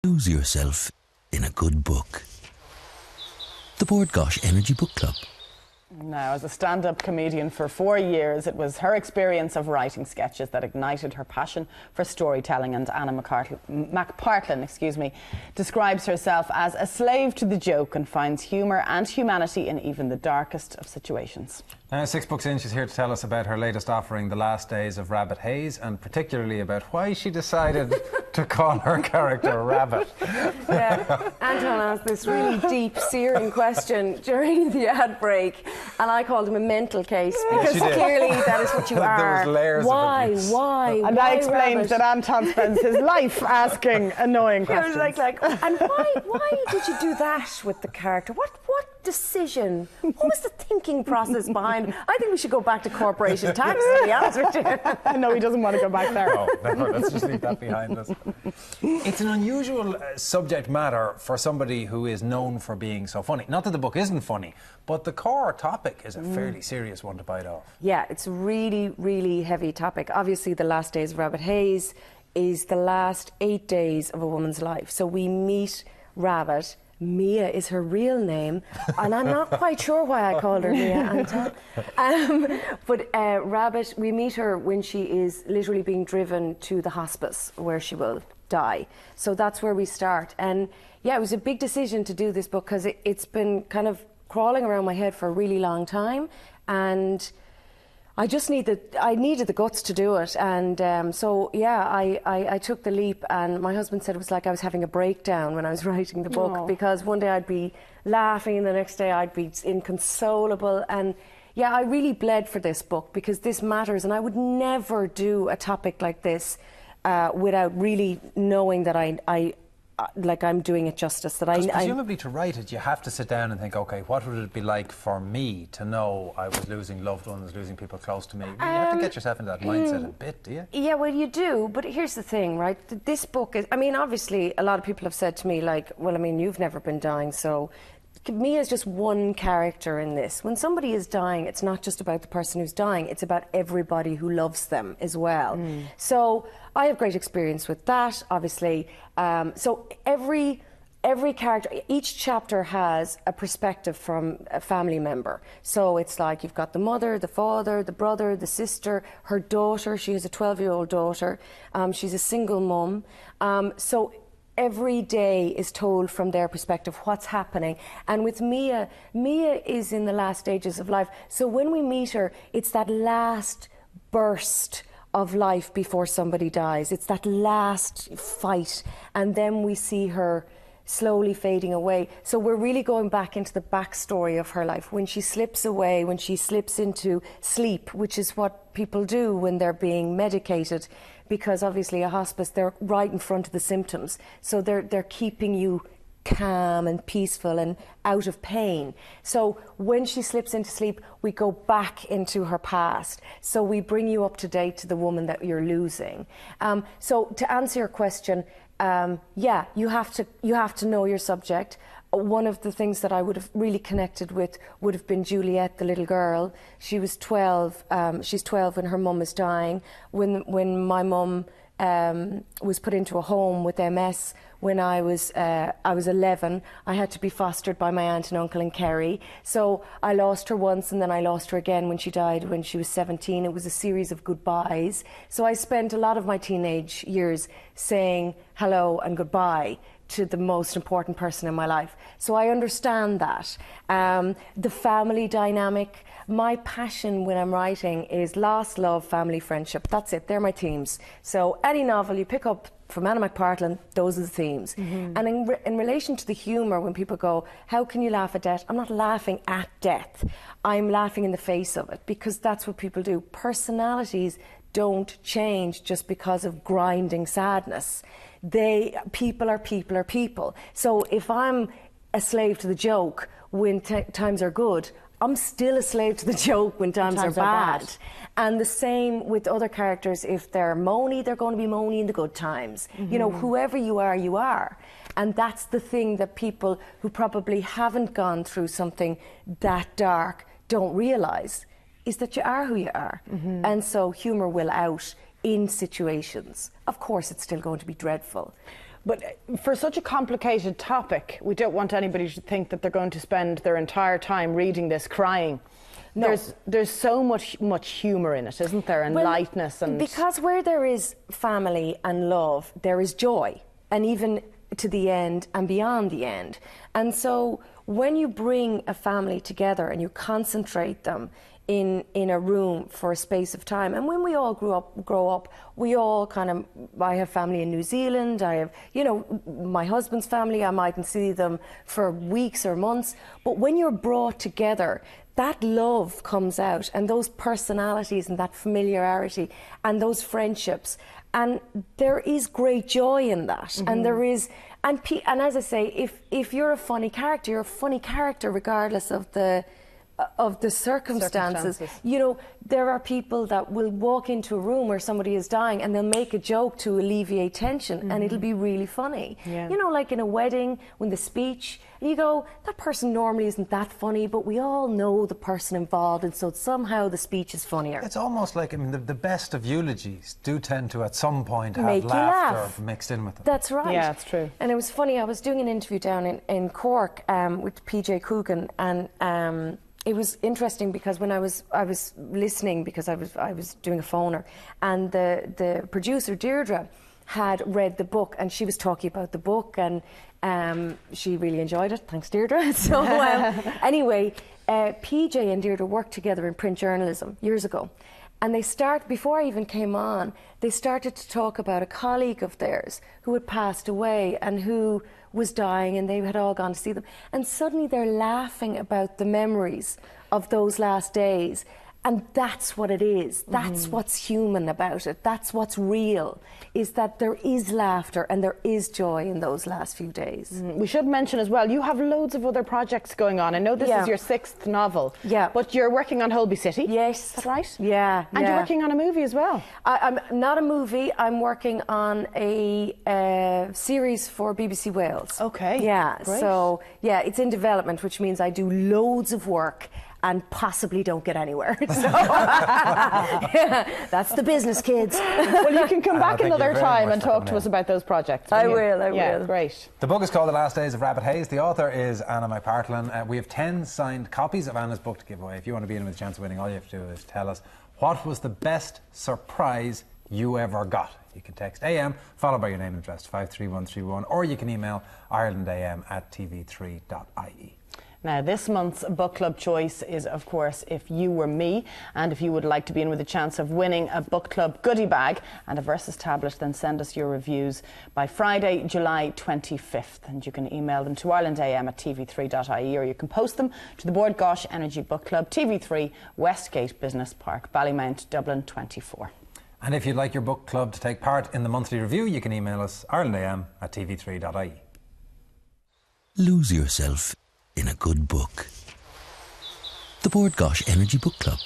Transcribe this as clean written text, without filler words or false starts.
Lose yourself in a good book. The Board Gosh Energy Book Club. Now, as a stand-up comedian for 4 years, it was her experience of writing sketches that ignited her passion for storytelling, and Anna McPartlin, describes herself as a slave to the joke and finds humour and humanity in even the darkest of situations. Now, 6 books in, she's here to tell us about her latest offering, The Last Days of Rabbit Haze, and particularly about why she decided to call her character Rabbit. Yeah, Anton asked this really deep, searing question during the ad break, and I called him a mental case, because clearly that is what you are. There was layers why, of abuse. why? And why I explained Rabbit? that Anton spends his life asking annoying questions. I was like, and why did you do that with the character? What decision? What was the thinking process behind it? I think we should go back to corporation tax, to be honest with you. No, he doesn't want to go back there. Oh, never. Let's just leave that behind us. It's an unusual subject matter for somebody who is known for being so funny. Not that the book isn't funny, but the core topic is a fairly serious one to bite off. Yeah, it's a really, really heavy topic. Obviously, The Last Days of Rabbit Haze is the last 8 days of a woman's life. So we meet Rabbit. Mia is her real name, and I'm not quite sure why I called her Mia, Anton. But Rabbit, we meet her when she is literally being driven to the hospice where she will die. So that's where we start. And yeah, it was a big decision to do this book, because it's been kind of crawling around my head for a really long time, and I needed the guts to do it. And so yeah, I took the leap, and my husband said it was like I was having a breakdown when I was writing the book. Because one day I'd be laughing and the next day I'd be inconsolable. And yeah, I really bled for this book, because this matters, and I would never do a topic like this without really knowing that I'm doing it justice. Presumably to write it, you have to sit down and think, okay, what would it be like for me to know I was losing loved ones, losing people close to me? You have to get yourself into that mindset a bit, do you? Yeah, well, you do, but here's the thing, right? This book is, I mean, obviously, a lot of people have said to me, like, well, I mean, you've never been dying, so Mia is just one character in this. When somebody is dying, it's not just about the person who's dying, it's about everybody who loves them as well. So I have great experience with that, obviously. So every character, each chapter has a perspective from a family member. So it's like you've got the mother, the father, the brother, the sister, her daughter. She has a 12-year-old daughter. She's a single mum. So every day is told from their perspective what's happening. And with Mia is in the last stages of life. So when we meet her, it's that last burst of life before somebody dies. It's that last fight. And then we see her slowly fading away. So we're really going back into the backstory of her life. When she slips away, when she slips into sleep, which is what people do when they're being medicated, because obviously a hospice, they're right in front of the symptoms. So they're keeping you calm and peaceful and out of pain. So when she slips into sleep, we go back into her past. So we bring you up to date to the woman that you're losing. So to answer your question, yeah, you have to know your subject. One of the things that I would have really connected with would have been Juliet, the little girl. She was 12. She's 12 when her mum is dying. When my mum was put into a home with MS when I was 11. I had to be fostered by my aunt and uncle in Kerry. So I lost her once, and then I lost her again when she died when she was 17. It was a series of goodbyes. So I spent a lot of my teenage years saying hello and goodbye to the most important person in my life. So I understand that. The family dynamic, my passion when I'm writing is loss, love, family, friendship. That's it, they're my themes. So any novel you pick up from Anna McPartlin, those are the themes. And in relation to the humour, when people go, how can you laugh at death? I'm not laughing at death. I'm laughing in the face of it, because that's what people do. Personalities don't change just because of grinding sadness. People are people. So if I'm a slave to the joke when times are good, I'm still a slave to the joke when times are bad. And the same with other characters. If they're moany, they're going to be moany in the good times. You know, whoever you are, you are. And that's the thing that people who probably haven't gone through something that dark don't realise, is that you are who you are. And so humour will out in situations. Of course, it's still going to be dreadful. But for such a complicated topic, we don't want anybody to think that they're going to spend their entire time reading this crying. No. There's so much humour in it, isn't there, and lightness. And because where there is family and love, there is joy, and even to the end and beyond the end. And so when you bring a family together and you concentrate them in a room for a space of time, and when we all grow up, we all I have family in New Zealand, I have, my husband's family, I mightn't see them for weeks or months, but when you're brought together, that love comes out, and those personalities and that familiarity and those friendships, and there is great joy in that. Mm-hmm. And there is, and as I say, if you're a funny character, you're a funny character regardless of the circumstances. There are people that will walk into a room where somebody is dying and they'll make a joke to alleviate tension. Mm-hmm. And it'll be really funny. Yeah. Like in a wedding, when the speech, and you go, that person normally isn't that funny, but we all know the person involved, and so somehow the speech is funnier. It's almost like, the best of eulogies do tend to at some point have laughter mixed in with them. That's right. Yeah, it's true. And it was funny, I was doing an interview down in Cork with PJ Coogan, and it was interesting because when I was listening, because I was doing a phoner, and the producer Deirdre had read the book, and she was talking about the book, and she really enjoyed it. Thanks, Deirdre. So anyway, PJ and Deirdre worked together in print journalism years ago, and before I even came on, they started to talk about a colleague of theirs who had passed away and who was dying, and they had all gone to see them, and suddenly they're laughing about the memories of those last days. And that's what it is. That's what's human about it. That's what's real, is that there is laughter and there is joy in those last few days. We should mention as well, you have loads of other projects going on. I know this is your 6th novel. Yeah. But you're working on Holby City. Yes. Is that right? Yeah. And you're working on a movie as well. I'm not a movie. I'm working on a series for BBC Wales. Okay. Yeah. Great. So, it's in development, which means I do loads of work and possibly don't get anywhere. So, that's the business, kids. Well, you can come back another time and talk to us about those projects. I will. Great. The book is called The Last Days of Rabbit Haze. The author is Anna McPartlin. We have 10 signed copies of Anna's book to give away. If you want to be in with a chance of winning, all you have to do is tell us what was the best surprise you ever got. You can text AM, followed by your name and address to 53131, or you can email irelandam@tv3.ie. Now, this month's Book Club choice is, of course, If You Were Me. And if you would like to be in with a chance of winning a Book Club goodie bag and a Versus tablet, then send us your reviews by Friday, July 25th. And you can email them to irelandam@tv3.ie, or you can post them to the Bord Gáis Energy Book Club, TV3, Westgate Business Park, Ballymount, Dublin 24. And if you'd like your book club to take part in the monthly review, you can email us irelandam@tv3.ie. Lose yourself in a good book. The Bord Gáis Energy Book Club.